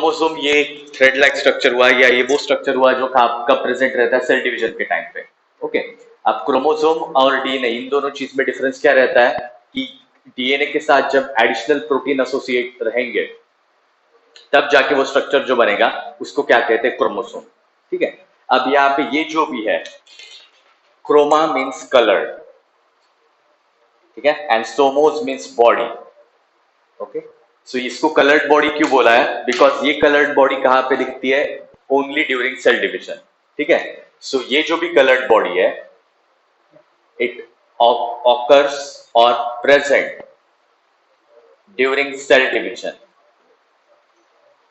Chromosome ये thread like structure हुआ या ये वो स्ट्रक्चर हुआ जो कब प्रेजेंट रहता है सेल डिवीजन के टाइम पे। ओके, अब क्रोमोसोम और डीएनए इन दोनों चीज में डिफरेंस क्या रहता है कि डीएनए के साथ जब एडिशनल प्रोटीन एसोसिएट रहेंगे तब जाके वो स्ट्रक्चर जो बनेगा उसको क्या कहते हैं, क्रोमोसोम। ठीक है, अब यहाँ पे ये जो भी है क्रोमा मीन्स कलर्ड, ठीक है, एंड सोमोज मीन्स बॉडी। ओके, सो इसको कलर्ड बॉडी क्यों बोला है, बिकॉज ये कलर्ड बॉडी कहां पे दिखती है, ओनली ड्यूरिंग सेल डिविजन। ठीक है, सो ये जो भी कलर्ड बॉडी है इट ऑकर्स और प्रेजेंट ड्यूरिंग सेल डिविजन।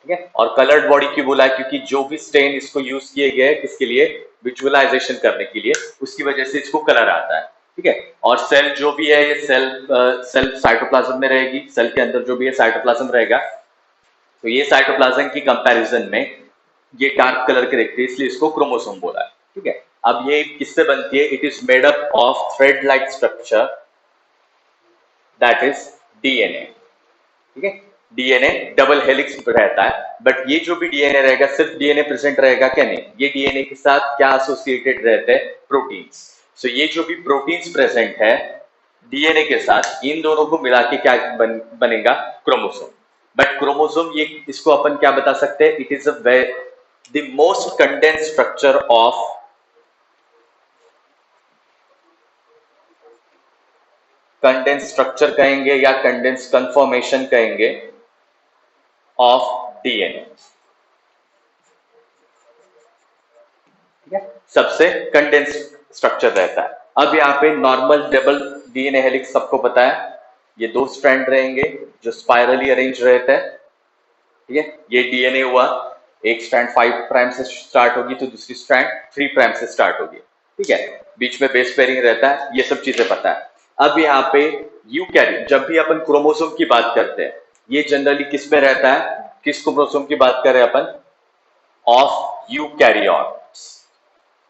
ठीक है, और कलर्ड बॉडी क्यों बोला है, क्योंकि जो भी स्टेन इसको यूज किए गए किसके लिए, विजुअलाइजेशन करने के लिए, उसकी वजह से इसको कलर आता है। ठीक है, और सेल जो भी है ये सेल साइटोप्लाज्म में रहेगी, सेल के अंदर जो भी है साइटोप्लाज्म रहेगा, तो ये साइटोप्लाज्म की कंपैरिजन में ये डार्क कलर के देखते हैं, इसलिए इसको क्रोमोसोम बोला है। ठीक है, अब ये किससे बनती है, it is made up of thread like structure that is DNA. ठीक है, डीएनए डबल हेलिक्स रहता है, बट ये जो भी डीएनए रहेगा सिर्फ डीएनए प्रेजेंट रहेगा क्या, नहीं, ये डीएनए के साथ क्या एसोसिएटेड रहते हैं, प्रोटीन्स। सो ये जो भी प्रोटीन्स प्रेजेंट है डीएनए के साथ, इन दोनों को मिला के क्या बनेगा, क्रोमोसोम। बट क्रोमोसोम ये इसको अपन क्या बता सकते हैं, it is the most condense structure of condense structure कहेंगे या कंडेंस कंफर्मेशन कहेंगे ऑफ डीएनए। ठीक है, सबसे कंडेंस स्ट्रक्चर रहता है। अब यहाँ पे नॉर्मल डबल डीएनए हेलिक्स सबको पता है, ये दो स्ट्रैंड रहेंगे जो स्पाइरली अरेंज रहते हैं। ठीक है, ये डीएनए हुआ, एक स्ट्रैंड 5 प्राइम से स्टार्ट होगी तो दूसरी स्ट्रैंड 3 प्राइम से स्टार्ट होगी। ठीक है, बीच में बेस पेयरिंग रहता है, ये सब चीजें पता है। अब यहाँ पे यूकैरियोट, जब भी अपन क्रोमोसोम की बात करते हैं ये जनरली किस में रहता है, किस क्रोमोसोम की बात करें अपन, of eukaryotes.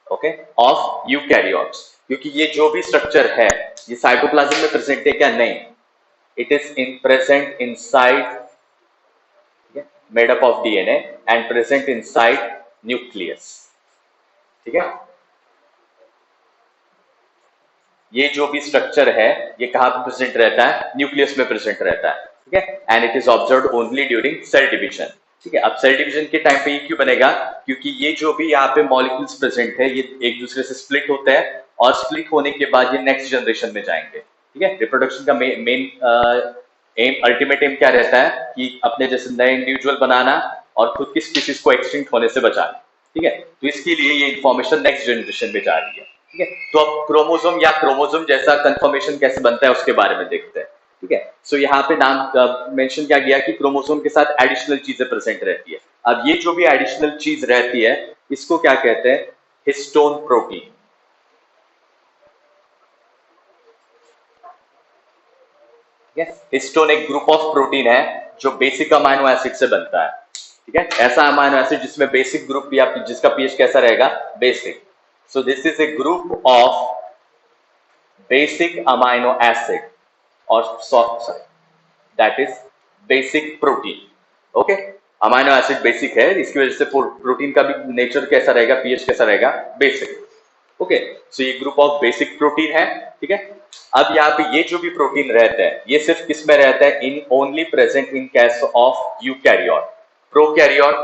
Okay, of eukaryotes, क्योंकि ये जो भी स्ट्रक्चर है ये साइटोप्लाज्म में प्रेजेंट है क्या, नहीं, it is in present inside made up of DNA and present inside nucleus. ठीक है, ये जो भी स्ट्रक्चर है ये कहां पे प्रेजेंट रहता है, न्यूक्लियस में प्रेजेंट रहता है। ठीक है, and it is observed only during cell division. ठीक है, अब सेल डिवीजन के टाइम पे ये क्यों बनेगा, क्योंकि ये जो भी यहाँ पे मॉलिक्यूल्स प्रेजेंट है ये एक दूसरे से स्प्लिट होते हैं और स्प्लिट होने के बाद ये नेक्स्ट जनरेशन में जाएंगे। ठीक है, रिप्रोडक्शन का मेन एम, अल्टीमेट एम क्या रहता है कि अपने जैसे नए इंडिविजुअल बनाना और खुद की स्पीसीज को एक्सटिंक्ट होने से बचाना। ठीक है, तो इसके लिए ये इंफॉर्मेशन नेक्स्ट जनरेशन में जा रही है। ठीक है, तो अब क्रोमोसोम या क्रोमोसोम जैसा कंफर्मेशन कैसे बनता है उसके बारे में देखते हैं। ठीक है, सो यहाँ पे नाम मेंशन क्या गया कि क्रोमोसोम के साथ एडिशनल चीजें प्रेजेंट रहती है। अब ये जो भी एडिशनल चीज रहती है इसको क्या कहते हैं, हिस्टोन प्रोटीन। हिस्टोन एक ग्रुप ऑफ प्रोटीन है जो बेसिक अमाइनो एसिड से बनता है। ठीक है, ऐसा अमाइनो एसिड जिसमें बेसिक ग्रुप या जिसका पीएच कैसा रहेगा, basic. So this is a group of basic amino acid और that is basic protein. Okay, amino acid basic है, इसकी वजह से प्रोटीन का भी नेचर कैसा रहेगा, पीएच कैसा रहेगा, बेसिक। ओके, सो ये ग्रुप ऑफ बेसिक प्रोटीन है। ठीक है, अब यहाँ पे ये जो भी प्रोटीन रहते हैं ये सिर्फ किस में रहता है, in only present in case of eukaryote. Prokaryote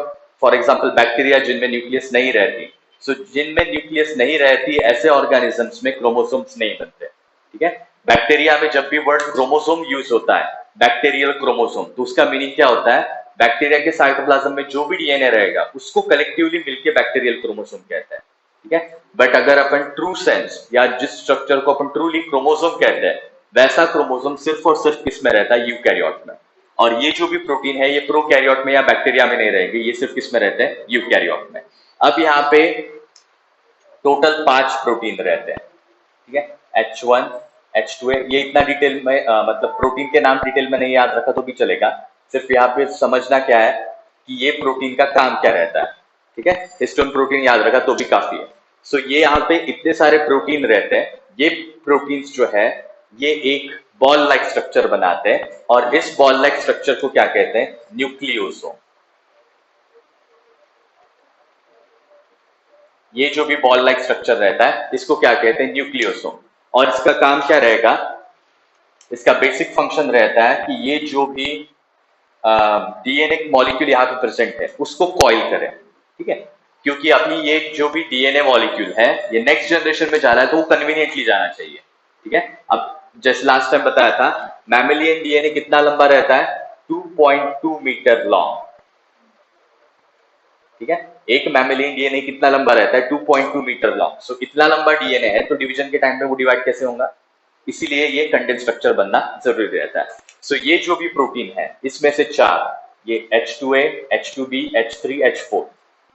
for example bacteria जिनमें न्यूक्लियस नहीं रहती, सो जिनमें न्यूक्लियस नहीं रहती ऐसे ऑर्गेनिजम्स में क्रोमोसोम्स नहीं बनते। ठीक है, बैक्टीरिया में जब भी वर्ड क्रोमोसोम यूज होता है, बैक्टीरियल क्रोमोसोम, तो उसका मीनिंग क्या होता है, बैक्टीरिया के साइटोप्लाज्म में जो भी डीएनए रहेगा उसको कलेक्टिवली मिलकर बैक्टीरियल क्रोमोसोम कहते हैं। ठीक है, बट अगर अपन ट्रू सेंस या जिस स्ट्रक्चर को अपन ट्रूली क्रोमोसोम कहते हैं वैसा क्रोमोसोम सिर्फ और सिर्फ किस में रहता है, यूकैरियोट में। और ये जो भी प्रोटीन है ये प्रोकैरियोट में या बैक्टीरिया में नहीं रहेंगे, ये सिर्फ किस में रहते हैं, यूकैरियोट में। अब यहाँ पे टोटल 5 प्रोटीन रहते हैं। ठीक है, H1 H2A, ये इतना डिटेल में मतलब प्रोटीन के नाम डिटेल में नहीं याद रखा तो भी चलेगा, सिर्फ यहाँ पे समझना क्या है कि ये प्रोटीन का काम क्या रहता है। ठीक है, हिस्टोन प्रोटीन याद रखा तो भी काफी है। सो ये यहाँ पे इतने सारे प्रोटीन रहते हैं, ये प्रोटीन्स जो है ये एक बॉल लाइक स्ट्रक्चर बनाते हैं और इस बॉल लाइक स्ट्रक्चर को क्या कहते हैं, न्यूक्लियोसोम। ये जो भी बॉल लाइक स्ट्रक्चर रहता है इसको क्या कहते हैं, न्यूक्लियोसोम। और इसका काम क्या रहेगा, इसका बेसिक फंक्शन रहता है कि ये जो भी डीएनए मॉलिक्यूल यहाँ पे प्रेजेंट है उसको कॉइल करें, ठीक है। क्योंकि अपनी ये जो भी डीएनए मॉलिक्यूल है ये नेक्स्ट जनरेशन में जा रहा है तो वो कन्वीनियंटली जाना चाहिए, ठीक है। अब जैसे लास्ट टाइम बताया था, मैमेलियन डीएनए कितना लंबा रहता है, 2.2 मीटर लॉन्ग, ठीक है। एक मैमेलियन डीएनए कितना लंबा रहता है, 2.2 मीटर लॉन्ग। सो इतना लंबा डीएनए है तो डिवीजन के टाइम पे वो डिवाइड कैसे होगा, इसीलिए ये कंडेंस स्ट्रक्चर बनना जरूरी रहता है। सो ये जो भी प्रोटीन है इसमें से चार, ये H2A, H2B, H3, H4,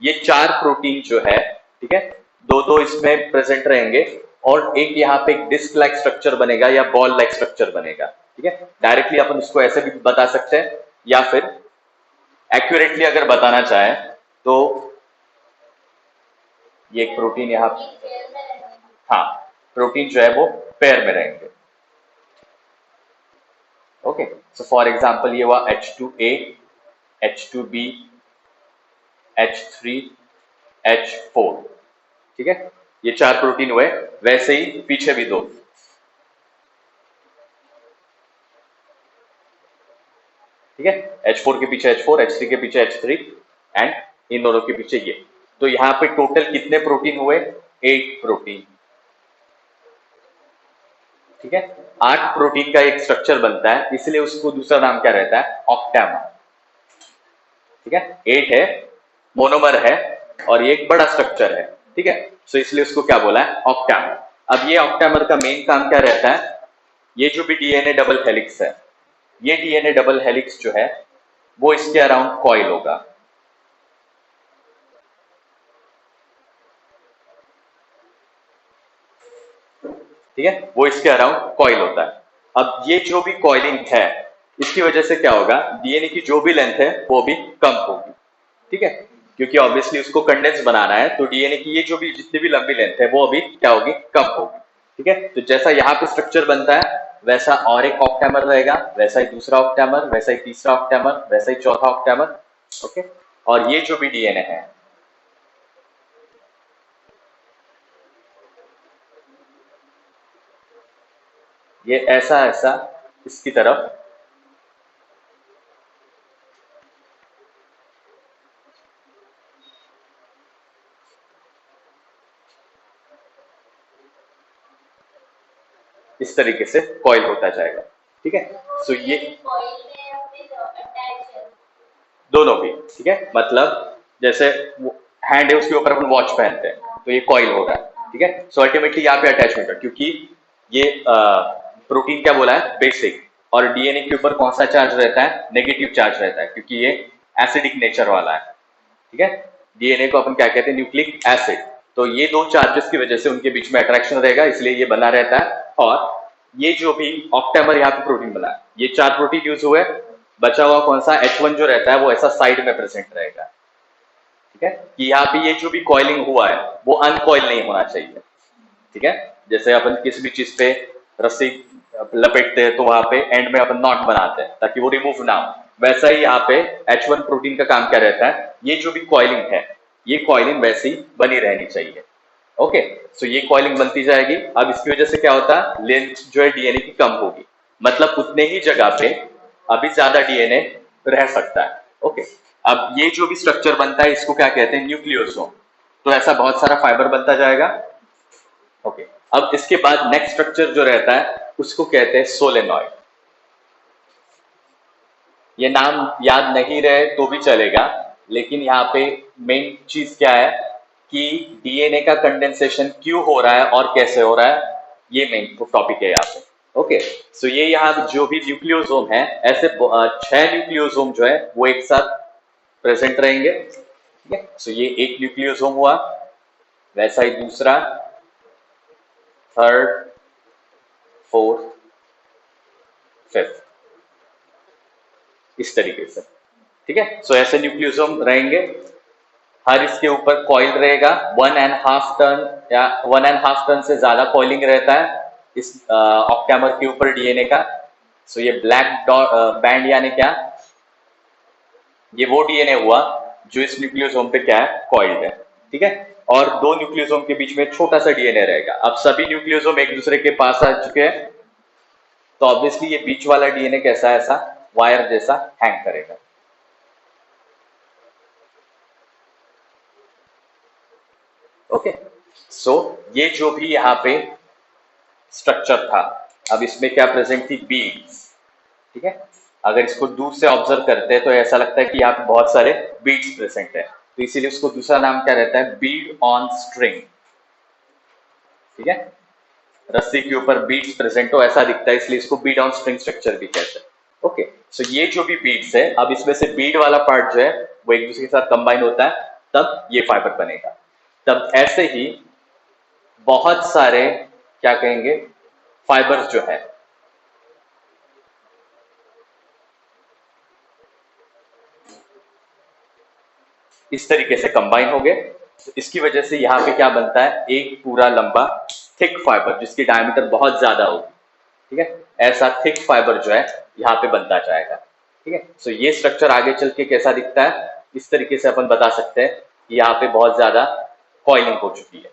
ये चार प्रोटीन जो है, ठीक है, दो दो इसमें प्रेजेंट रहेंगे और एक यहाँ पे एक डिस्क लाइक स्ट्रक्चर बनेगा या बॉल लाइक स्ट्रक्चर बनेगा, ठीक है। डायरेक्टली अपन इसको ऐसे भी बता सकते हैं या फिर एक्यूरेटली अगर बताना चाहे तो ये एक प्रोटीन यहाँ, हाँ, प्रोटीन जो है वो पेयर में रहेंगे। ओके, सो फॉर एग्जांपल ये हुआ H2A, H2B, H3, H4, ठीक है, ये चार प्रोटीन हुए। वैसे ही पीछे भी दो, ठीक है, H4 के पीछे H4, H3 के पीछे H3 एंड इन दोनों के पीछे ये। तो यहाँ पे टोटल कितने प्रोटीन हुए, 8 प्रोटीन, ठीक है। 8 प्रोटीन का एक स्ट्रक्चर बनता है इसलिए उसको दूसरा नाम क्या रहता है, ऑक्टेमर, ठीक है। 8 है, मोनोमर है और ये एक बड़ा स्ट्रक्चर है, ठीक है। सो इसलिए उसको क्या बोला है, ऑक्टेमर। अब ये ऑक्टेमर का मेन काम क्या रहता है, ये जो भी डीएनए डबल हेलिक्स है, ये डीएनए डबल हेलिक्स जो है वो इसके अराउंड कॉइल होगा, ठीक है, वो इसके अराउंड कॉइल होता है। अब ये जो भी कॉइलिंग है इसकी वजह से क्या होगा, डीएनए की जो भी लेंथ है वो भी कम होगी, ठीक है, क्योंकि ऑब्वियसली उसको कंडेंस बनाना है तो डीएनए की ये जो भी जितनी भी लंबी लेंथ है वो अभी क्या होगी, कम होगी, ठीक है। तो जैसा यहाँ पे स्ट्रक्चर बनता है वैसा और एक ऑक्टेमर रहेगा, वैसा ही दूसरा ऑक्टेमर, वैसा ही तीसरा ऑक्टेमर, वैसा ही चौथा ऑक्टेमर, ओके। और ये जो भी डीएनए है ये ऐसा ऐसा इसकी तरफ इस तरीके से कॉइल होता जाएगा, ठीक है। सो ये दोनों भी, ठीक है, मतलब जैसे हैंड है उसके ऊपर अपन वॉच पहनते हैं तो ये कॉइल हो रहा है, ठीक है। सो अल्टीमेटली यहाँ पे अटैचमेंट है क्योंकि ये प्रोटीन क्या बोला है, बेसिक, और डीएनए के ऊपर कौन सा चार्ज रहता है, नेगेटिव चार्ज रहता है क्योंकि ये एसिडिक नेचर वाला है, ठीक है। डीएनए को अपन क्या कहते हैं, न्यूक्लिक एसिड। तो ये दो चार्जेस की वजह से उनके बीच में अट्रैक्शन रहेगा इसलिए ये बना रहता है। और ये जो भी ऑक्टेमर यहाँ पे प्रोटीन बना है, ये चार प्रोटीन यूज हुए, बचा हुआ कौन सा H1 जो रहता है वो ऐसा साइड में प्रेजेंट रहेगा, ठीक है, कि यहाँ पे ये जो भी कॉइलिंग हुआ है वो अनकॉइल नहीं होना चाहिए, ठीक है। जैसे अपन किसी भी चीज पे रस्सी लपेटते हैं तो वहां पे एंड में अपन नॉट बनाते हैं ताकि वो रिमूव ना हो, वैसा ही यहाँ पे H1 प्रोटीन का काम क्या रहता है, ये जो भी कॉइलिंग है ये कॉइलिंग वैसी बनी रहनी चाहिए, ओके। सो ये कॉइलिंग बनती जाएगी। अब इसकी वजह से क्या होता है, लेंथ जो है डीएनए की कम होगी, मतलब उतने ही जगह पे अभी ज्यादा डीएनए रह सकता है, ओके। अब ये जो भी स्ट्रक्चर बनता है इसको क्या कहते हैं, न्यूक्लियोसोम। तो ऐसा बहुत सारा फाइबर बनता जाएगा, ओके। अब इसके बाद नेक्स्ट स्ट्रक्चर जो रहता है उसको कहते हैं सोलेनॉइड। ये नाम याद नहीं रहे तो भी चलेगा, लेकिन यहाँ पे मेन चीज क्या है कि डीएनए का कंडेंसेशन क्यों हो रहा है और कैसे हो रहा है, ये मेन टॉपिक है यहाँ पे, ओके। सो ये यहाँ जो भी न्यूक्लियोसोम है ऐसे 6 न्यूक्लियोसोम जो है वो एक साथ प्रेजेंट रहेंगे, ठीक है। सो ये एक न्यूक्लियोसोम हुआ, वैसा ही दूसरा, थर्ड, फोर्थ, फिफ्थ, इस तरीके से, ठीक है। सो ऐसे न्यूक्लियोसोम रहेंगे, हर इसके ऊपर कॉइल रहेगा, 1.5 टन या 1.5 टन से ज्यादा कॉइलिंग रहता है इस ऑक्टेमर के ऊपर डीएनए का। सो ये ब्लैक बैंड यानी क्या, ये वो डीएनए हुआ जो इस न्यूक्लियोसोम पे क्या है, कॉइल्ड है, ठीक है। और दो न्यूक्लियोसोम के बीच में छोटा सा डीएनए रहेगा। अब सभी न्यूक्लियोसोम एक दूसरे के पास आ चुके हैं, तो ऑब्वियसली ये बीच वाला डीएनए कैसा, ऐसा वायर जैसा हैंग करेगा। ओके, सो ये जो भी यहाँ पे स्ट्रक्चर था, अब इसमें क्या प्रेजेंट थी, बीड्स। ठीक है, अगर इसको दूर से ऑब्जर्व करते हैं तो ऐसा लगता है कि यहाँ पे बहुत सारे बीड्स प्रेजेंट है, तो इसीलिए उसको दूसरा नाम क्या रहता है, बीड ऑन स्ट्रिंग। ठीक है, रस्सी के ऊपर बीड्स प्रेजेंट हो ऐसा दिखता है, इसलिए इसको बीड ऑन स्ट्रिंग स्ट्रक्चर भी कहते हैं। ओके, सो ये जो भी बीड्स है, अब इसमें से बीड वाला पार्ट जो है वो एक दूसरे के साथ कंबाइन होता है, तब ये फाइबर बनेगा। तब ऐसे ही बहुत सारे क्या कहेंगे, फाइबर्स जो है इस तरीके से कंबाइन हो गए। तो इसकी वजह से यहाँ पे क्या बनता है, एक पूरा लंबा थिक फाइबर जिसकी डायमीटर बहुत ज्यादा होगी। ठीक है, ऐसा थिक फाइबर जो है यहाँ पे बनता जाएगा। ठीक है, सो ये स्ट्रक्चर आगे चल के कैसा दिखता है, इस तरीके से अपन बता सकते हैं कि यहाँ पे बहुत ज्यादा कॉइलिंग हो चुकी है।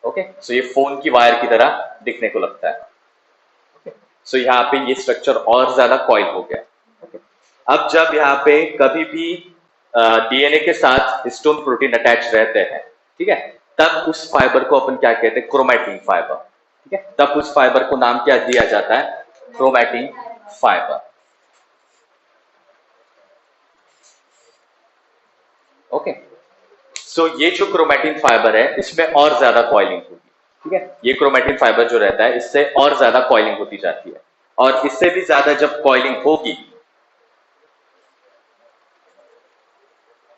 ओके, सो ये फोन की वायर की तरह दिखने को लगता है। ओके, सो यहाँ पे ये स्ट्रक्चर और ज्यादा कॉइल हो गया। ओके, अब जब यहाँ पे कभी भी डीएनए के साथ हिस्टोन प्रोटीन अटैच रहते हैं, ठीक है, तब उस फाइबर को अपन क्या कहते हैं, क्रोमैटिन फाइबर। ठीक है, तब उस फाइबर को नाम क्या दिया जाता है, क्रोमैटिन फाइबर। ओके, सो ये जो क्रोमैटिन फाइबर है इसमें और ज्यादा कॉइलिंग होगी। ठीक है, ये क्रोमैटिन फाइबर जो रहता है इससे और ज्यादा कॉइलिंग होती जाती है, और इससे भी ज्यादा जब कॉइलिंग होगी,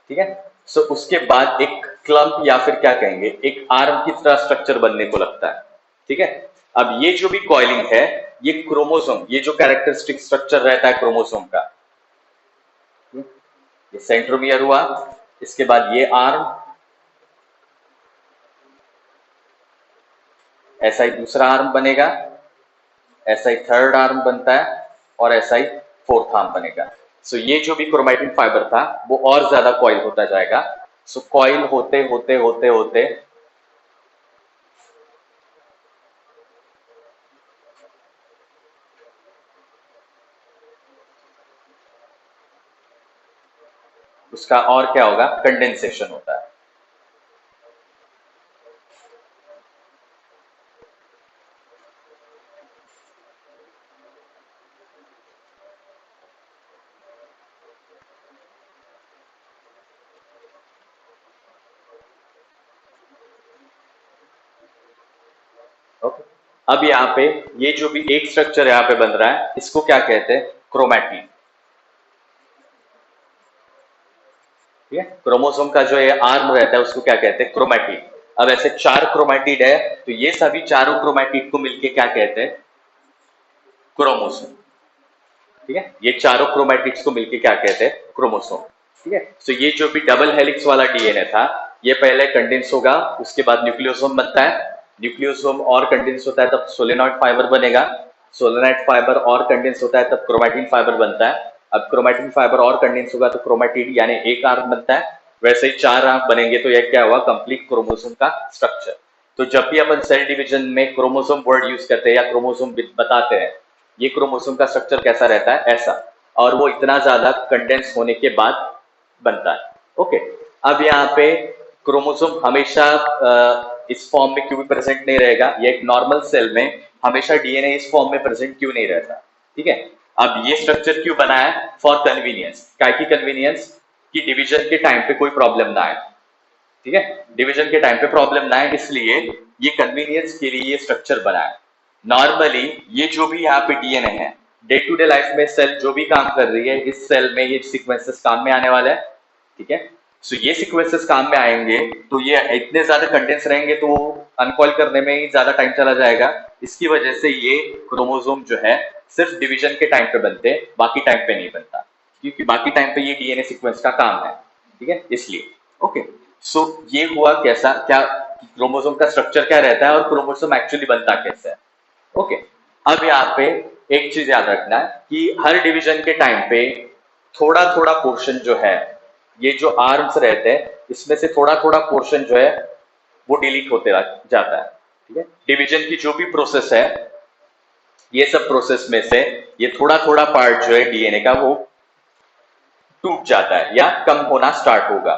ठीक है, सो उसके बाद एक क्लम्प या फिर क्या कहेंगे, एक आर्म की तरह स्ट्रक्चर बनने को लगता है। ठीक है, अब ये जो भी कॉइलिंग है, ये क्रोमोसोम, ये जो कैरेक्टरिस्टिक स्ट्रक्चर रहता है क्रोमोसोम का, ये सेंट्रोमियर हुआ, इसके बाद ये आर्म, ऐसा ही दूसरा आर्म बनेगा, ऐसा ही थर्ड आर्म बनता है, और ऐसा ही फोर्थ आर्म बनेगा। सो ये जो भी क्रोमैटिन फाइबर था वो और ज्यादा कॉइल होता जाएगा। सो कॉइल होते होते होते होते उसका और क्या होगा, कंडेंसेशन होता है। ओके, अब यहाँ पे ये जो भी एक स्ट्रक्चर यहाँ पे बन रहा है इसको क्या कहते हैं, क्रोमैटिन। ठीक है, क्रोमोसोम का जो ये आर्म रहता है उसको क्या कहते हैं, क्रोमैटिड। अब ऐसे चार क्रोमैटिड है, तो ये सभी चारों क्रोमैटिड को मिलके क्या कहते हैं, क्रोमोसोम। ठीक है, ये चारों क्रोमैटिड्स को मिलके क्या कहते हैं, क्रोमोसोम। ठीक है, तो ये जो भी डबल हेलिक्स वाला डीएनए था, ये पहले कंडेंस होगा, उसके बाद न्यूक्लियोसोम बनता है, न्यूक्लियोसोम और कंडेंस होता है तब सोलेनॉइड फाइबर बनेगा, सोलेनॉइड फाइबर और कंडेंस होता है तब क्रोमैटिन फाइबर बनता है। अब क्रोमैटिन फाइबर और कंडेंस होगा तो क्रोमैटिड यानी एक आर्म बनता है, वैसे ही चार आर्म बनेंगे तो यह क्या हुआ, कंप्लीट क्रोमोसोम का स्ट्रक्चर। तो जब भी अपन सेल डिवीजन में क्रोमोसोम वर्ड यूज करते हैं या क्रोमोसोम बताते हैं, ये क्रोमोसोम का स्ट्रक्चर कैसा रहता है, ऐसा, और वो इतना ज्यादा कंडेंस होने के बाद बनता है। ओके, अब यहाँ पे क्रोमोसोम हमेशा इस फॉर्म में क्यों भी प्रेजेंट नहीं रहेगा, ये एक नॉर्मल सेल में हमेशा डीएनए इस फॉर्म में प्रेजेंट क्यों नहीं रहता। ठीक है, अब ये स्ट्रक्चर क्यों बना है, फॉर कन्वीनियंस, काय की कन्वीनियंस, कि डिवीजन के टाइम पे कोई प्रॉब्लम ना आए। ठीक है, डिवीजन के टाइम पे प्रॉब्लम ना आए, इसलिए ये कन्वीनियंस के लिए ये स्ट्रक्चर बना है। नॉर्मली ये जो भी यहाँ पे डीएनए है, डे टू डे लाइफ में सेल जो भी काम कर रही है, इस सेल में ये सीक्वेंसेस काम में आने वाला है। ठीक है, सो ये सीक्वेंसेस काम में आएंगे तो ये इतने ज्यादा कंडेंस रहेंगे तो अनकॉइल करने में ही ज्यादा टाइम चला जाएगा। इसकी वजह से ये क्रोमोसोम जो है सिर्फ डिवीजन के टाइम पे बनते हैं, बाकी टाइम पे नहीं बनता, क्योंकि बाकी टाइम पे ये डीएनए सीक्वेंस का काम है। ठीक है, इसलिए ओके, सो ये हुआ कैसा, क्या क्रोमोसोम का स्ट्रक्चर क्या रहता है और क्रोमोसोम एक्चुअली बनता कैसे है। ओके, अब यहाँ पे एक चीज याद रखना है कि हर डिवीजन के टाइम पे थोड़ा थोड़ा पोर्शन जो है, ये जो आर्म्स रहते हैं इसमें से थोड़ा थोड़ा पोर्शन जो है वो डिलीट होते जाता है। ठीक है, डिवीजन की जो भी प्रोसेस है, ये सब प्रोसेस में से ये थोड़ा थोड़ा पार्ट जो है डीएनए का वो टूट जाता है या कम होना स्टार्ट होगा।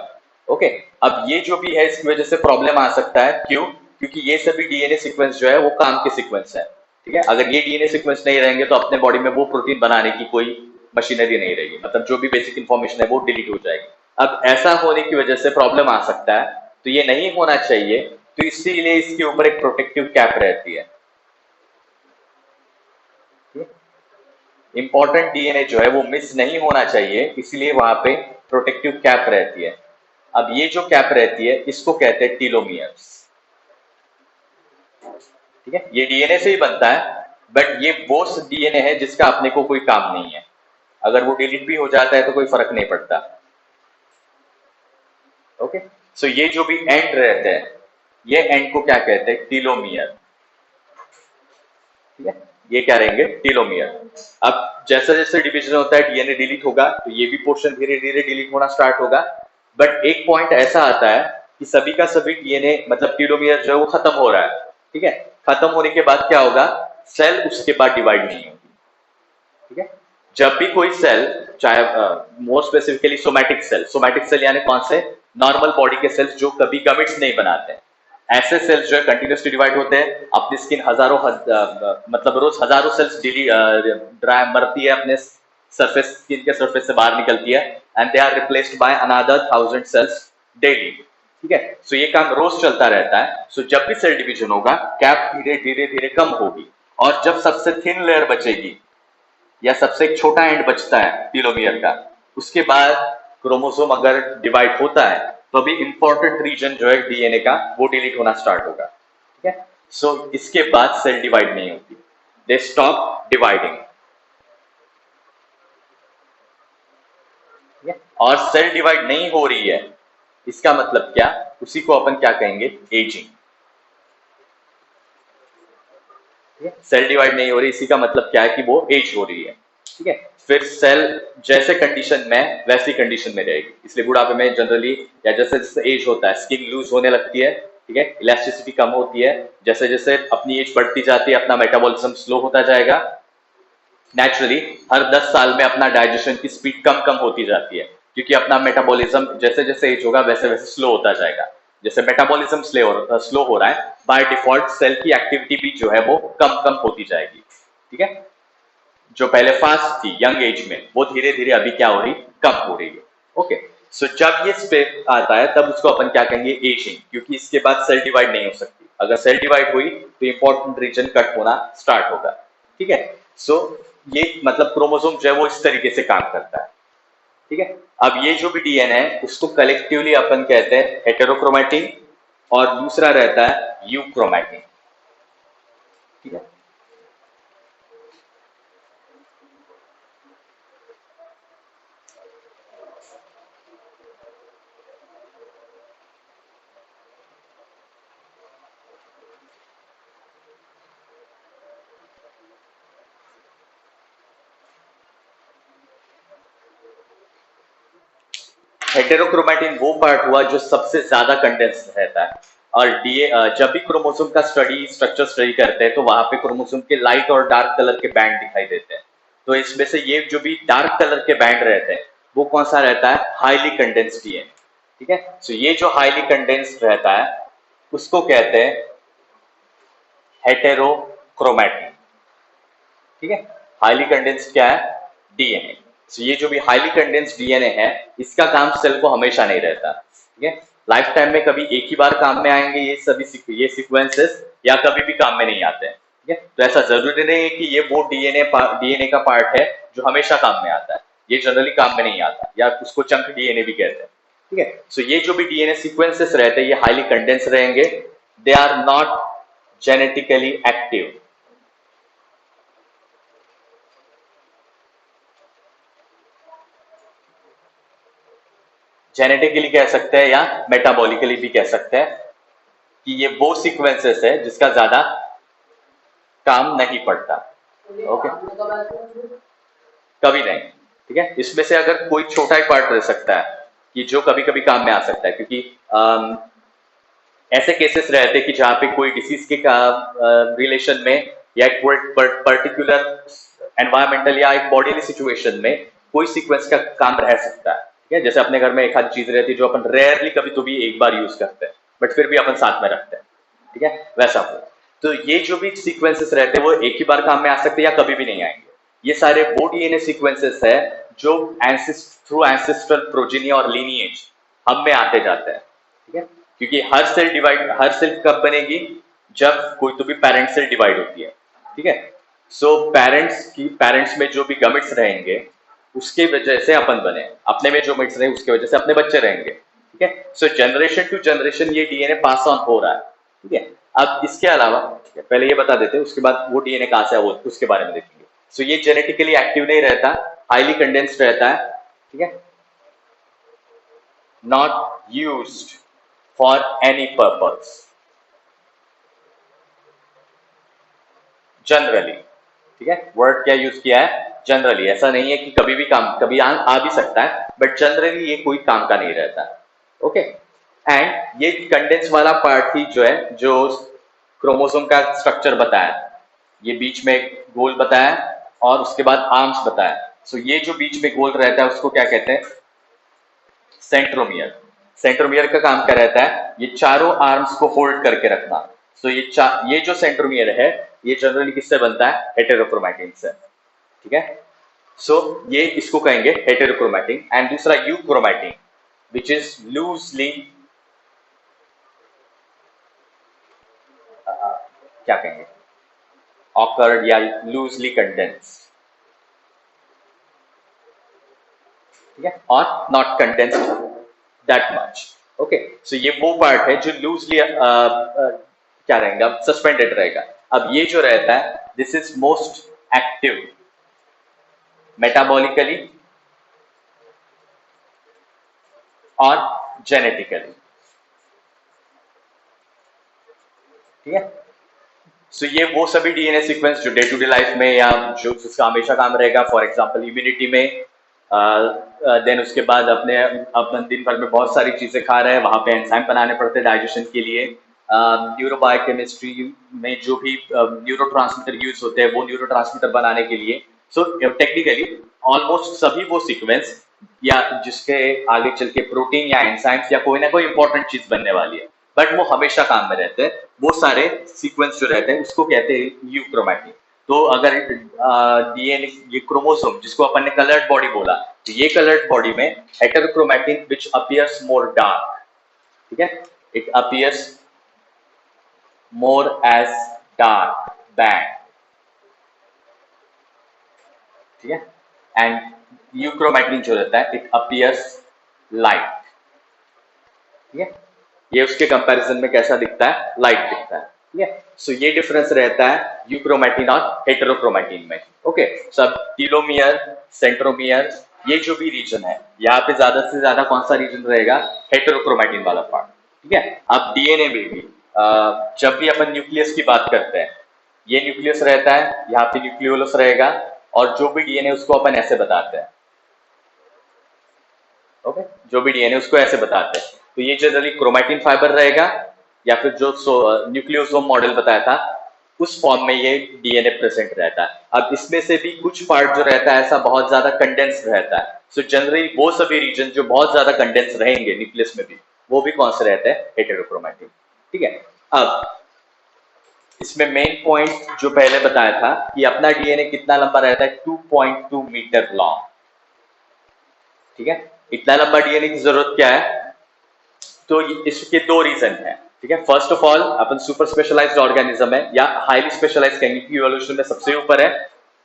ओके, अब ये जो भी है इसकी वजह से प्रॉब्लम आ सकता है, क्यों? क्योंकि ये सभी डीएनए सीक्वेंस जो है वो काम के सीक्वेंस है। ठीक है, अगर ये डीएनए सीक्वेंस नहीं रहेंगे तो अपने बॉडी में वो प्रोटीन बनाने की कोई मशीनरी नहीं रहेगी, मतलब जो भी बेसिक इंफॉर्मेशन है वो डिलीट हो जाएगी। अब ऐसा होने की वजह से प्रॉब्लम आ सकता है, तो ये नहीं होना चाहिए, तो इसीलिए इसके ऊपर एक प्रोटेक्टिव कैप रहती है। इंपॉर्टेंट डीएनए जो है वो मिस नहीं होना चाहिए, इसलिए वहां पे प्रोटेक्टिव कैप रहती है। अब ये जो कैप रहती है इसको कहते हैं टीलोमियर्स। ठीक है, ये डीएनए से ही बनता है, बट ये वो डीएनए है जिसका अपने को कोई काम नहीं है। अगर वो डिलीट भी हो जाता है तो कोई फर्क नहीं पड़ता। ओके, सो ये जो भी एंड रहते हैं, ये एंड को क्या कहते हैं? टीलोमियर। ठीक है, ये क्या रहेंगे? टीलोमियर। अब जैसे जैसे डिवीजन होता है डीएनए डिलीट होगा, तो ये भी पोर्शन धीरे धीरे डिलीट होना स्टार्ट होगा। बट एक पॉइंट ऐसा आता है कि सभी का सभी डीएनए मतलब टीलोमियर जो है वो खत्म हो रहा है। ठीक है, खत्म होने के बाद क्या होगा? सेल उसके बाद डिवाइड नहीं होगी। ठीक है, जब भी कोई सेल, चाहे मोर स्पेसिफिकली सोमैटिक सेल यानी कौन से? नॉर्मल बॉडी के सेल्स जो कभी गमिट्स नहीं बनाते, ऐसे सेल्स जो है कंटिन्यूसली डिवाइड होते हैं। अपनी स्किन मतलब रोज हजारों सेल्स ड्राई मरती है, अपने सरफेस, स्किन के सरफेस से बाहर निकलती है, and they are replaced by another 1000 cells daily. ठीक है, सो ये काम रोज चलता रहता है। सो जब भी सेल डिवीजन होगा, कैप धीरे धीरे धीरे कम होगी, और जब सबसे थिन लेयर बचेगी या सबसे एक छोटा एंड बचता है टीलोमियर का, उसके बाद क्रोमोसोम अगर डिवाइड होता है तो अभी इंपॉर्टेंट रीजन जो है डीएनए का वो डिलीट होना स्टार्ट होगा। ठीक है, सो इसके बाद सेल डिवाइड नहीं होती, दे स्टॉप डिवाइडिंग। और सेल डिवाइड नहीं हो रही है, इसका मतलब क्या? उसी को अपन क्या कहेंगे? एजिंग। सेल डिवाइड नहीं हो रही, इसी का मतलब क्या है कि वो एज हो रही है। ठीक है, फिर सेल जैसे कंडीशन में वैसी कंडीशन में रहेगी, इसलिए बुढ़ापे में जनरली या जैसे जैसे एज होता है स्किन लूज होने लगती है। ठीक है, इलास्टिसिटी कम होती है, जैसे जैसे अपनी एज बढ़ती जाती है अपना मेटाबॉलिज्म स्लो होता जाएगा। नेचुरली हर 10 साल में अपना डाइजेशन की स्पीड कम कम होती जाती है, क्योंकि अपना मेटाबॉलिज्म जैसे जैसे एज होगा वैसे वैसे स्लो होता जाएगा। जैसे मेटाबॉलिज्म स्लो हो रहा है, बाय डिफॉल्ट सेल की एक्टिविटी भी जो है वो कम कम होती जाएगी। ठीक है, जो पहले फास्ट थी यंग एज में, वो धीरे धीरे अभी क्या हो रही? कम हो रही है। ओके, सो जब ये स्टेप आता है तब उसको अपन क्या कहेंगे? एजिंग, क्योंकि इसके बाद सेल डिवाइड नहीं हो सकती। अगर सेल डिवाइड हुई तो इंपॉर्टेंट रीजन कट होना स्टार्ट होगा। ठीक है, सो ये मतलब क्रोमोसोम जो है वो इस तरीके से काम करता है। ठीक है, अब ये जो भी डीएनए है उसको कलेक्टिवली अपन कहते हैं हेटेरोक्रोमैटिन, और दूसरा रहता है यूक्रोमैटिन। ठीक है, हेटेरोक्रोमैटिन वो पार्ट हुआ जो सबसे ज्यादा कंडेंस्ड रहता है। और जब भी क्रोमोसोम का स्ट्रक्चर स्टडी करते हैं तो वहां पे क्रोमोसोम के लाइट और डार्क कलर के बैंड दिखाई देते हैं। तो इसमें से ये जो भी डार्क कलर के बैंड रहते हैं वो कौन सा रहता है? Highly condensed DNA. ठीक है, सो ये जो हाईली कंडेंस्ड रहता है उसको कहते हैं हेटेरोक्रोमैटिन। ठीक है, हाईली कंडेंस्ड क्या है? डीएनए। तो ये जो भी हाईली कंडेंस्ड डीएनए है इसका काम सेल को हमेशा नहीं रहता। ठीक है, लाइफ टाइम में कभी एक ही बार काम में आएंगे ये सीक्वेंसेस, या कभी भी काम में नहीं आते हैं। ठीक है, तो ऐसा जरूरी नहीं है कि ये वो डीएनए का पार्ट है जो हमेशा काम में आता है, ये जनरली काम में नहीं आता, या उसको चंक डीएनए भी कहते हैं। ठीक है, सो ये जो भी डीएनए सीक्वेंसेस रहते हैं ये हाईली कंडेंस रहेंगे, they are not genetically active. Genetically कह सकते हैं या मेटाबॉलिकली भी कह सकते हैं कि ये वो सीक्वेंसेस है जिसका ज्यादा काम नहीं पड़ता। ओके, कभी नहीं। ठीक है, इसमें से अगर कोई छोटा ही पार्ट रह सकता है, कि जो कभी कभी काम में आ सकता है, क्योंकि ऐसे केसेस रहते हैं कि जहाँ पे कोई डिसीज के रिलेशन में या एक पर्टिकुलर एनवायरमेंटल या एक बॉडीली सिचुएशन में कोई सीक्वेंस का काम रह सकता है। ठीक है, जैसे अपने घर में एक आधी चीज रहती है जो अपन रेयरली कभी तो भी एक बार यूज करते हैं, बट फिर भी अपन साथ में रखते हैं। ठीक है, वैसा हो। तो ये जो भी सीक्वेंसेस रहते हैं वो एक ही बार काम में आ सकते हैं या कभी भी नहीं आएंगे। ये सारे वो डीएनए सीक्वेंसेस है जो थ्रू एंसेस्ट्रल प्रोजेनी और लीनिएज हम में आते जाते हैं। ठीक है, क्योंकि हर सेल कब बनेगी, जब कोई तो भी पेरेंट सेल डिवाइड होती है। ठीक है, सो पेरेंट्स में जो भी गमिट्स रहेंगे उसके वजह से अपन बने, अपने में जो मिट्स रहे उसके वजह से अपने बच्चे रहेंगे। ठीक है, सो जनरेशन टू जनरेशन ये डीएनए पास ऑन हो रहा है। ठीक है, अब इसके अलावा पहले ये बता देते हैं, उसके बाद वो डीएनए कहां से है वो उसके बारे में देखेंगे। सो ये जेनेटिकली एक्टिव नहीं रहता, हाईली कंडेंस्ड रहता है। ठीक है, not used for any purpose generally. ठीक है, वर्ड क्या यूज किया है, जनरली। ऐसा नहीं है कि कभी भी कभी आ भी सकता है, बट जनरली ये कोई काम का नहीं रहता। ओके, एंड ये कंडेंस वाला पार्ट ही जो है, जो क्रोमोसोम का स्ट्रक्चर बताया, ये बीच में गोल बताया और उसके बाद आर्म्स बताया। सो ये जो बीच में गोल रहता है उसको क्या कहते हैं, सेंट्रोमियर। सेंट्रोमियर का काम क्या रहता है, ये चारों आर्म्स को होल्ड करके रखना। सो ये जो सेंट्रोमियर है ये जनरली किससे बनता है, हेटेरोक्रोमैटिन से। ठीक है, सो ये इसको कहेंगे हेटेरोक्रोमैटिन। एंड दूसरा यूक्रोमैटिन विच इज लूजली क्या कहेंगे, ऑकर्ड या लूजली कंडेंस। ठीक है, और not condensed that much. Okay, so ये वो पार्ट है जो लूजली क्या रहेगा, सस्पेंडेड रहेगा। अब ये जो रहता है this is most active metabolically और जेनेटिकली। ठीक है, सो ये वो सभी डीएनए सीक्वेंस जो डे टू डे लाइफ में या जो जिसका हमेशा काम रहेगा, फॉर एग्जांपल इम्यूनिटी में, देन उसके बाद अपन दिन भर में बहुत सारी चीजें खा रहे हैं, वहां पे एंजाइम बनाने पड़ते हैं डाइजेशन के लिए। न्यूरोबायोकेमिस्ट्री में जो भी न्यूरोट्रांसमीटर यूज होते हैं वो न्यूरोट्रांसमीटर बनाने के लिए। सो टेक्निकली ऑलमोस्ट सभी वो सीक्वेंस या जिसके आगे चल के प्रोटीन या एंजाइम्स या कोई ना कोई इंपॉर्टेंट चीज बनने वाली है, बट वो हमेशा काम में रहते हैं, वो सारे सीक्वेंस जो रहते हैं उसको कहते हैं यूक्रोमैटिन। तो अगर डीएनए ये क्रोमोसोम जिसको अपन ने कलर्ड बॉडी बोला, तो ये कलर्ड बॉडी में heterochromatin which appears more dark. ठीक है, it appears more as dark band. ठीक है, एंड यूक्रोमैटिन जो रहता है इट अपीयर्स लाइट। ठीक है, ये उसके कंपैरिजन में कैसा दिखता है, लाइट दिखता है। ठीक है, सो ये डिफरेंस रहता है यूक्रोमैटिन और हेटेरोक्रोमैटिन में। ओके, सब टीलोमियर, सेंट्रोमियर, ये जो भी रीजन है यहाँ पे ज्यादा से ज्यादा कौन सा रीजन रहेगा, हेटेरोक्रोमैटिन वाला पार्ट। ठीक है, अब डीएनए में भी जब भी अपन न्यूक्लियस की बात करते हैं, ये न्यूक्लियस रहता है, यहाँ पे न्यूक्लियोलस रहेगा, और जो भी डीएनए उसको अपन ऐसे बताते हैं। ओके, जो भी डीएनए उसको ऐसे बताते हैं। तो ये जनरली क्रोमैटिन फाइबर रहेगा, या फिर जो न्यूक्लियोसोम मॉडल बताया था उस फॉर्म में ये डीएनए प्रेजेंट रहता है। अब इसमें से भी कुछ पार्ट जो रहता है ऐसा बहुत ज्यादा कंडेंस रहता है। सो जनरली वो सभी रीजन जो बहुत ज्यादा कंडेंस रहेंगे न्यूक्लियस में भी, वो भी कौन से रहते हैं, हेटेरोक्रोमैटिन। ठीक है, अब इसमें मेन पॉइंट जो पहले बताया था कि अपना डीएनए कितना लंबा रहता है, 2.2 मीटर लॉन्ग। ठीक है, इतना लंबा डीएनए की जरूरत क्या है, तो इसके दो रीजन है। ठीक है, फर्स्ट ऑफ ऑल अपन सुपर स्पेशलाइज्ड ऑर्गेनिज्म है या हाईली स्पेशलाइज्ड कहेंगे, इवोल्यूशन में सबसे ऊपर है।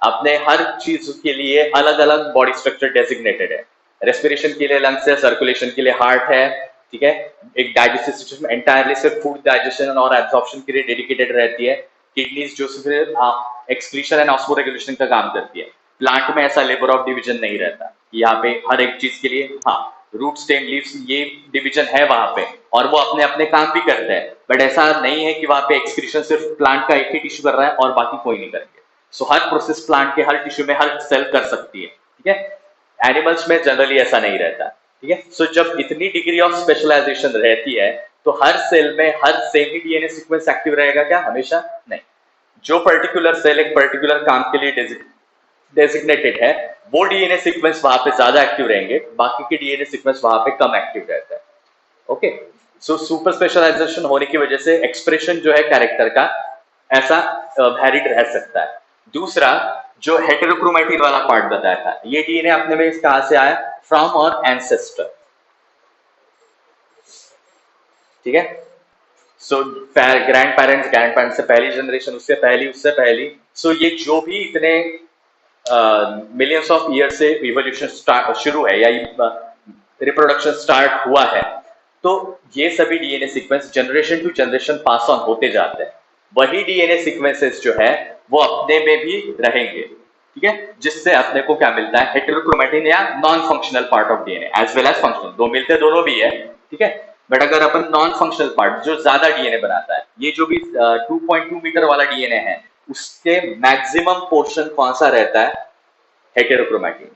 अपने हर चीज के लिए अलग अलग बॉडी स्ट्रक्चर डेजिग्नेटेड है। रेस्पिरेशन के लिए लंग्स है, सर्कुलेशन के लिए हार्ट है। ठीक है, एक डाइजेस्टिव सिस्टम एंटायरली सिर्फ फूड डाइजेशन और एब्जॉर्प्शन के लिए डेडिकेटेड रहती है। किडनीज जो सिर्फ एक्सक्रीशन एंड ऑस्मोरेगुलेशन का काम करती है। प्लांट में ऐसा लेबर ऑफ डिवीजन नहीं रहता, यहाँ पे हर एक चीज के लिए, हाँ रूट स्टेम लीव्स ये डिवीजन है वहां पे, और वो अपने अपने काम भी करते हैं, बट ऐसा नहीं है कि वहां पे एक्सक्रीशन सिर्फ प्लांट का एक ही टिश्यू कर रहा है और बाकी कोई नहीं करेंगे। सो हर प्रोसेस प्लांट के हर टिश्यू में हर सेल कर सकती है। ठीक है, एनिमल्स में जनरली ऐसा नहीं रहता। ठीक है। सो जब इतनी डिग्री ऑफ स्पेशलाइजेशन रहती है तो हर सेल में हर सेम ही डीएनए सीक्वेंस एक्टिव रहेगा क्या? हमेशा नहीं। जो पर्टिकुलर सेल एक पर्टिकुलर काम के लिए डेजिग्नेटेड है वो डीएनए सीक्वेंस वहां पे ज्यादा एक्टिव रहेंगे, बाकी के डीएनए सीक्वेंस वहां पे कम एक्टिव रहता है। ओके, सो सुपर स्पेशलाइजेशन होने की वजह से एक्सप्रेशन जो है कैरेक्टर का ऐसा वैरिड रह सकता है। दूसरा, जो हेटेरोक्रोमैटिन वाला पार्ट बताया था, ये डीएनए अपने में कहां से आया? फ्रॉम और एंसेस्टर। ठीक है। सो ग्रैंड पेरेंट्स से पहली जनरेशन, उससे पहली, उससे पहली। सो ये जो भी इतने मिलियंस ऑफ ईयर से इवोल्यूशन शुरू है या रिप्रोडक्शन स्टार्ट हुआ है, तो ये सभी DNA sequence generation to generation pass on होते जाते हैं। वही डीएनए सीक्वेंसेस जो है वो अपने में भी रहेंगे। ठीक है, जिससे अपने को क्या मिलता है? हेटेरोक्रोमैटिन या non functional part of DNA as well as functional, दो मिलते दोनों भी है। ठीक है, बट अगर अपन नॉन फंक्शनल पार्ट जो ज्यादा डीएनए बनाता है, ये जो भी 2.2 मीटर वाला डीएनए है, उसके मैक्सिमम पोर्शन कौन सा रहता है? हेटेरोक्रोमैटिन।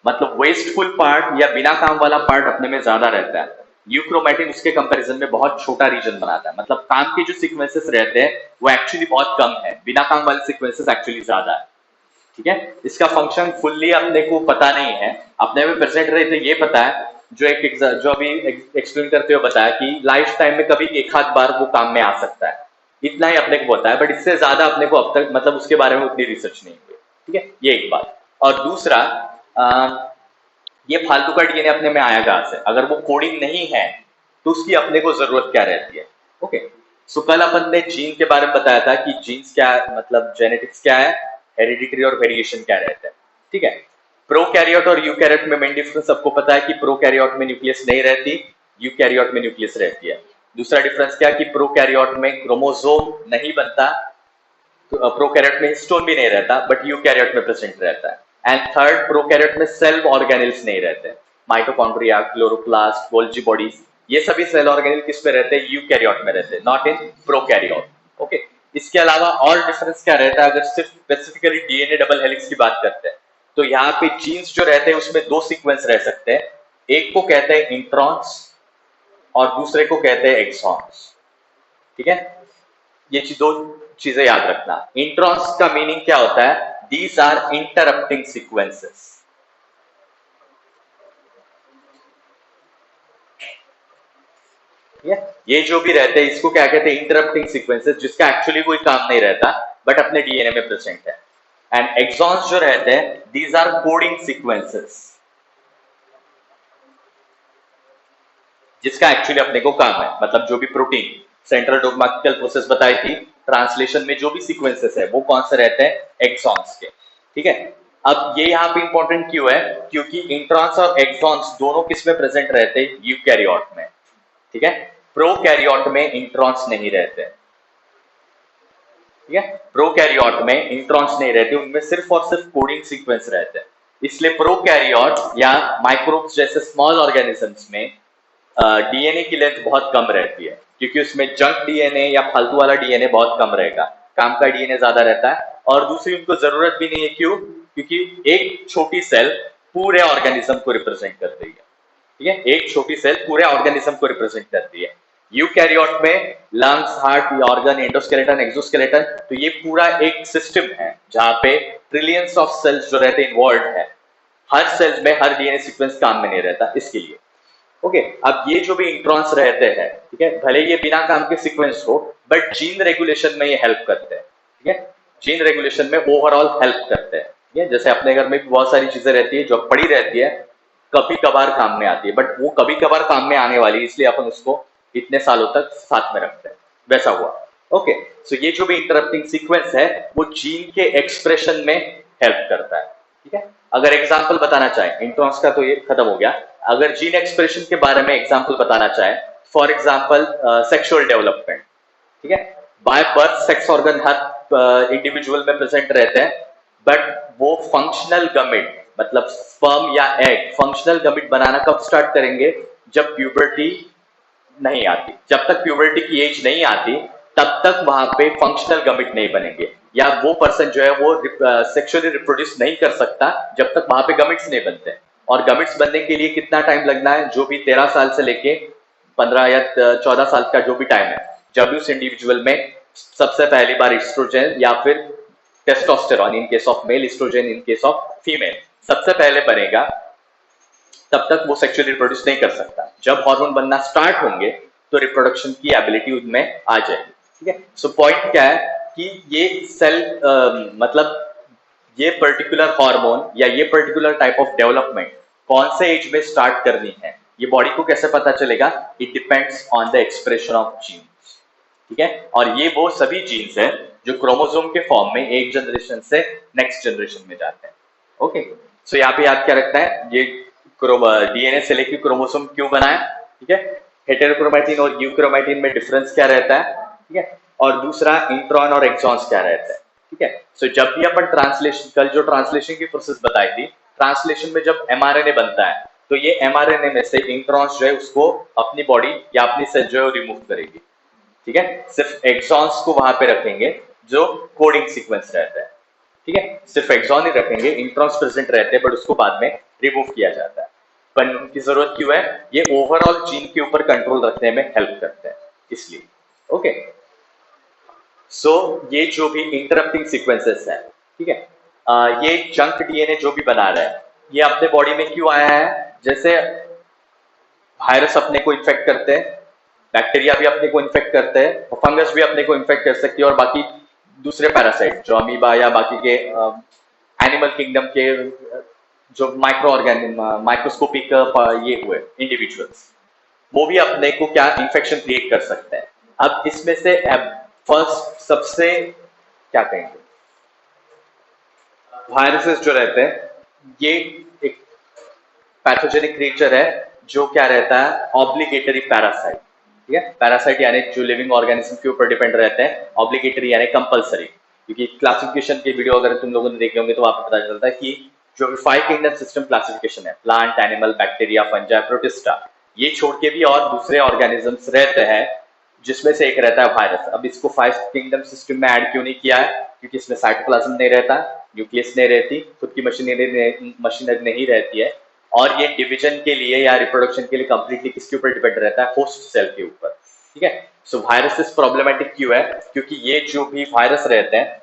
मतलब वेस्टफुल पार्ट या बिना काम वाला पार्ट अपने में ज्यादा रहता है। यूक्रोमैटिन उसके कंपैरिजन में बहुत छोटा रीजन बनाता है। मतलब काम के जो सीक्वेंसेस रहते हैं वो एक्चुअली बहुत कम है, बिना काम वाले सीक्वेंसेस एक्चुअली ज्यादा है। ठीक है, इसका फंक्शन फुल्ली अपने को पता नहीं है, अपने में प्रेजेंट रहे तो ये पता है, जो अभी एक्सप्लेन करते हुए बताया कि लाइफ टाइम में कभी एक आध बार वो काम में आ सकता है, इतना ही अपने को पता है। बट इससे ज्यादा अपने को अब तक मतलब उसके बारे में उतनी रिसर्च नहीं हुई। ठीक है, ये एक बात। और दूसरा, ये फालतू का डीएनए अपने में आया कहां से? अगर वो कोडिंग नहीं है तो उसकी अपने को जरूरत क्या रहती है? ओके, सो कल अपन ने जीन के बारे में बताया था कि जीन्स क्या मतलब जेनेटिक्स क्या है, हेरिडिटरी और वेरिएशन क्या रहता है। ठीक है, प्रोकैरियोट और यूकैरियोट में मेन डिफरेंस सबको पता है कि प्रोकैरियोट में न्यूक्लियस नहीं रहती, यूकैरियोट में न्यूक्लियस रहती है। दूसरा डिफरेंस क्या कि प्रोकैरियोट में क्रोमोसोम नहीं बनता, तो प्रोकैरियोट में हिस्टोन भी नहीं रहता, बट यूकैरियोट में प्रेजेंट रहता है। एंड थर्ड, प्रोकैरियोट में सेल ऑर्गेनेल्स नहीं रहते, माइटोकॉन्ड्रिया, क्लोरोप्लास्ट, गोल्जी बॉडीज, ये सभी सेल ऑर्गेनेल किस में रहते हैं? यूकैरियोट में रहते हैं, नॉट इन प्रोकैरियोट। ओके, इसके अलावा और डिफरेंस क्या रहता है? अगर सिर्फ स्पेसिफिकली डीएनए डबल हेलिक्स की बात करते हैं तो यहाँ पे जीन्स जो रहते हैं उसमें दो सीक्वेंस रह सकते हैं, एक को कहते हैं इंट्रॉन्स और दूसरे को कहते हैं एक्सॉन्स। ठीक है, ये दो चीजें याद रखना। इंट्रॉन्स का मीनिंग क्या होता है? These are interrupting sequences. ये जो भी रहते हैं इसको क्या कहते हैं? इंटरप्टिंग सीक्वेंसेस, जिसका एक्चुअली कोई काम नहीं रहता बट अपने डीएनए में प्रेजेंट है। एंड एक्सॉन्स जो रहते हैं, दीज आर कोडिंग सीक्वेंसेस, जिसका एक्चुअली अपने को काम है। मतलब जो भी प्रोटीन सेंट्रल डोग्माटिकल प्रोसेस बताई थी, ट्रांसलेशन में जो भी सीक्वेंसेस है वो कौन से रहते हैं? एक्सॉन्स के। ठीक है, अब ये यहाँ पे इंपॉर्टेंट क्यों है? क्योंकि इंट्रॉन्स और एक्सॉन्स दोनों किस में प्रेजेंट रहते हैं? यूकैरियोट में। ठीक है, प्रोकैरियोट में इंट्रॉन्स नहीं रहते। ठीक है, प्रोकैरियोट में इंट्रॉन्स नहीं रहते, उनमें सिर्फ और सिर्फ कोडिंग सीक्वेंस रहते हैं। इसलिए प्रोकैरियोट या माइक्रोब्स जैसे स्मॉल ऑर्गेनिजम्स में डीएनए की लेंथ बहुत कम रहती है, क्योंकि उसमें जंक डीएनए या फालतू वाला डीएनए बहुत कम रहेगा, काम का डीएनए ज्यादा रहता है। और दूसरी, उनको जरूरत भी नहीं है। क्यों? क्योंकि एक छोटी सेल पूरे ऑर्गेनिज्म को रिप्रेजेंट करती है। ठीक है, एक छोटी सेल पूरे ऑर्गेनिज्म को रिप्रेजेंट करती है। यूकैरियोट में lungs, heart, organ, endoskeleton, exoskeleton, तो ये पूरा एक सिस्टम है जहां पे ट्रिलियंस ऑफ सेल्स जो रहते हैं इन्वॉल्व है। हर सेल में हर डीएनए सीक्वेंस काम में नहीं रहता, इसके लिए। ओके, अब ये जो भी इंट्रॉन्स रहते हैं, ठीक है, भले ये बिना काम के सीक्वेंस हो बट जीन रेगुलेशन में ये हेल्प करते हैं। ठीक है, जीन रेगुलेशन में ओवरऑल हेल्प करते हैं। ठीक है, जैसे अपने घर में बहुत सारी चीजें रहती है जो पड़ी रहती है, कभी कभार काम में आती है, बट वो कभी कभार काम में आने वाली, इसलिए अपन उसको इतने सालों तक साथ में रखते हैं, वैसा हुआ। ओके, सो ये जो भी इंटरप्टिंग सीक्वेंस है वो जीन के एक्सप्रेशन में हेल्प करता है। ठीक है, अगर एग्जांपल बताना चाहे, इंट्रॉन्स का तो ये खत्म हो गया, अगर जीन एक्सप्रेशन के बारे में एग्जांपल बताना चाहे, फॉर एग्जांपल सेक्सुअल डेवलपमेंट। ठीक है, by birth sex organ her individual में प्रेजेंट रहते हैं, बट वो फंक्शनल गमेट मतलब स्पर्म या एग फंक्शनल गमेट बनाना कब स्टार्ट करेंगे? जब प्यूबर्टी नहीं आती। जब तक प्यूबर्टी की एज नहीं आती तब तक वहां पे फंक्शनल गमेट नहीं बनेंगे, या वो पर्सन जो है वो सेक्सुअली रिप्रोड्यूस नहीं कर सकता जब तक वहां पे गमेट्स नहीं बनते। और गमिट्स बनने के लिए कितना टाइम लगना है, जो भी 13 साल से लेके 15 या 14 साल का जो भी टाइम है, जब उस इंडिविजुअल में सबसे पहली बार एस्ट्रोजन या फिर testosterone in case of male, estrogen in case of female सबसे पहले बनेगा, तब तक वो सेक्सुअली रिप्रोड्यूस नहीं कर सकता। जब हार्मोन बनना स्टार्ट होंगे तो रिप्रोडक्शन की एबिलिटी उनमें आ जाएगी। ठीक है, सो पॉइंट क्या है कि ये सेल मतलब ये पर्टिकुलर हार्मोन या ये पर्टिकुलर टाइप ऑफ डेवलपमेंट कौन से एज में स्टार्ट करनी है, ये बॉडी को कैसे पता चलेगा, it depends on the expression of genes. ठीक है, और ये वो सभी जीन्स है जो क्रोमोसोम के फॉर्म में एक जनरेशन से नेक्स्ट जनरेशन में जाते हैं। ओके, सो यहाँ पे याद क्या रखना है, ये डीएनए से लेकर क्रोमोसोम क्यों बना है। ठीक है, हेटेरोक्रोमैटिन और यूक्रोमैटिन में डिफरेंस क्या रहता है। ठीक है, और दूसरा इंट्रॉन और एक्सॉन्स क्या रहता है। ठीक है, सो जब भी अपन ट्रांसलेशन, कल जो ट्रांसलेशन की प्रोसेस बताई थी, ट्रांसलेशन में जब एमआरएनए बनता है तो ये एमआरएनए में से इंट्रॉन्स जो है उसको अपनी बॉडी या अपनी सेल जो है रिमूव करेगी। ठीक है, सिर्फ एक्सॉन्स को वहां पे रखेंगे जो कोडिंग सीक्वेंस रहता है। ठीक है, सिर्फ एक्सॉन ही रखेंगे, इंट्रॉन्स प्रेजेंट रहते हैं बट उसको बाद में रिमूव किया जाता है। पर उनकी जरूरत क्यों है, ये ओवरऑल जीन के ऊपर कंट्रोल रखने में हेल्प करते हैं इसलिए। ओके, सो ये जो भी इंटरप्टिंग सीक्वेंसेस है, ठीक है, ये जंक डीएनए जो भी बना रहा है ये अपने बॉडी में क्यों आया है, जैसे वायरस अपने को इन्फेक्ट करते हैं, बैक्टीरिया भी अपने को इन्फेक्ट करते हैं, फंगस भी अपने को इन्फेक्ट कर सकती है, और बाकी दूसरे पैरासाइट जो अमीबा या बाकी के एनिमल किंगडम के जो माइक्रो ऑर्गेनिज्म, माइक्रोस्कोपिक ये हुए इंडिविजुअल्स, वो भी अपने को क्या इन्फेक्शन क्रिएट कर सकते हैं। अब इसमें से फर्स्ट सबसे क्या कहेंगे, वायरसेस जो रहते हैं ये एक पैथोजेनिक क्रिएचर है जो क्या रहता है, ऑब्लिगेटरी पैरासाइट। ठीक है, पैरासाइट यानी जो लिविंग ऑर्गेनिज्म के ऊपर डिपेंड रहते हैं, ऑब्लिगेटरी यानी कंपलसरी, क्योंकि क्लासिफिकेशन के वीडियो अगर तुम लोगों ने देखे होंगे तो आपको पता चलता है कि जो भी 5 किंगडम सिस्टम क्लासिफिकेशन है, plant, animal, bacteria, fungi, protista, ये छोड़ के भी और दूसरे ऑर्गेनिजम्स रहते हैं जिसमें से एक रहता है वायरस। अब इसको 5 किंगडम सिस्टम में ऐड क्यों नहीं किया है, क्योंकि इसमें साइटोप्लाज्म नहीं रहता, न्यूक्लियस नहीं रहती, खुद की मशीनरी नहीं रहती है, और ये डिवीजन के लिए या रिप्रोडक्शन के लिए कंप्लीटली किसके ऊपर डिपेंड रहता है, होस्ट सेल के ऊपर। ठीक है, सो वायरसेस प्रॉब्लमेटिक क्यों है, क्योंकि ये जो भी वायरस रहते हैं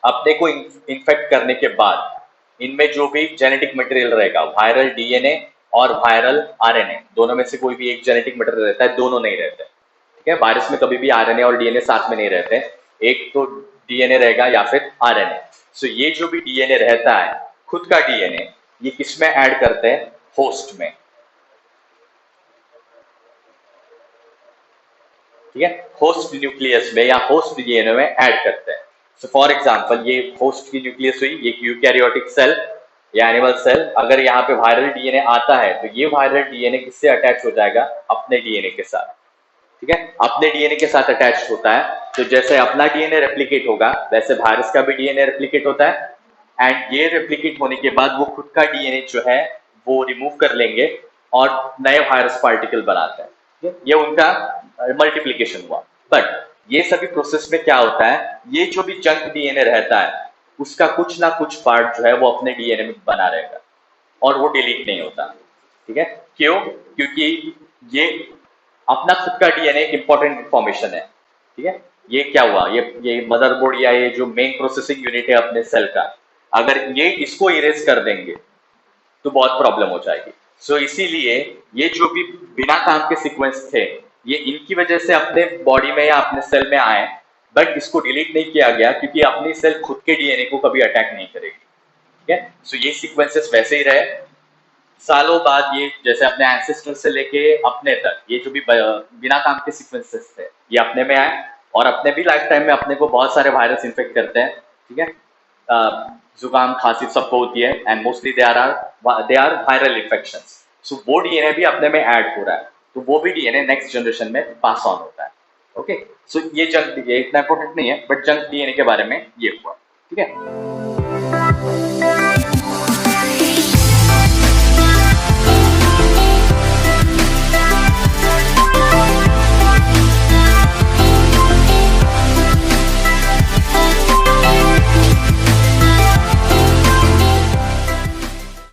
अपने को इन्फेक्ट करने के बाद इनमें जो भी जेनेटिक मटेरियल रहेगा, वायरल डीएनए और वायरल आरएनए, दोनों में से कोई भी एक जेनेटिक मटेरियल रहता है, दोनों नहीं रहते। ठीक है, वायरस में कभी भी आरएनए और डीएनए साथ में नहीं रहते, एक तो डीएनए रहेगा या फिर आरएनए। सो ये जो भी डीएनए रहता है, खुद का डीएनए, ये किस में ऐड करते हैं, होस्ट में। ठीक है, होस्ट न्यूक्लियस में या होस्ट डीएनए में ऐड करते हैं। सो फॉर एग्जांपल ये होस्ट की न्यूक्लियस हुई, ये यूकैरियोटिक सेल या एनिमल सेल, अगर यहाँ पे वायरल डीएनए आता है तो ये वायरल डीएनए किससे अटैच हो जाएगा, अपने डीएनए के साथ। ठीक है, अपने डीएनए के साथ अटैच होता है, तो जैसे अपना डीएनए रेप्लिकेट होगा वैसे वायरस का भी डीएनए रेप्लिकेट होता है, एंड ये रेप्लिकेट होने के बाद वो खुद का डीएनए जो है वो रिमूव कर लेंगे और नए वायरस पार्टिकल बनाते हैं। ये उनका मल्टीप्लिकेशन हुआ। बट ये सभी प्रोसेस में क्या होता है, ये जो भी जंक डीएनए रहता है उसका कुछ ना कुछ पार्ट जो है वो अपने डीएनए में बना रहेगा और वो डिलीट नहीं होता। ठीक है, क्यों, क्योंकि ये अपना खुद का डीएनए इंपॉर्टेंट इंफॉर्मेशन है। ठीक है, ये क्या हुआ, ये मदरबोर्ड या ये जो मेन प्रोसेसिंग यूनिट है अपने सेल का, अगर ये इसको इरेज कर देंगे तो बहुत प्रॉब्लम हो जाएगी। सो इसीलिए ये जो भी बिना काम के सीक्वेंस थे ये इनकी वजह से अपने बॉडी में या अपने सेल में आए, बट इसको डिलीट नहीं किया गया क्योंकि अपनी सेल खुद के डीएनए को कभी अटैक नहीं करेगी। ठीक है, सो ये सीक्वेंसेस वैसे ही रहे सालों बाद, ये जैसे अपने एंसेस्टर से लेके अपने तक ये जो भी बिना काम के सीक्वेंसेस थे ये अपने में आए, और अपने भी लाइफ टाइम में अपने को बहुत सारे वायरस इन्फेक्ट करते हैं। ठीक है, जुकाम खांसी सबको होती है, and mostly they are viral infections. So वो डीएनए भी अपने में ऐड हो रहा है, तो वो भी डीएनए नेक्स्ट जनरेशन में पास ऑन होता है। ओके, सो ये जंक, ये इतना इंपॉर्टेंट नहीं है, बट जंक डीएनए के बारे में ये हुआ। ठीक है।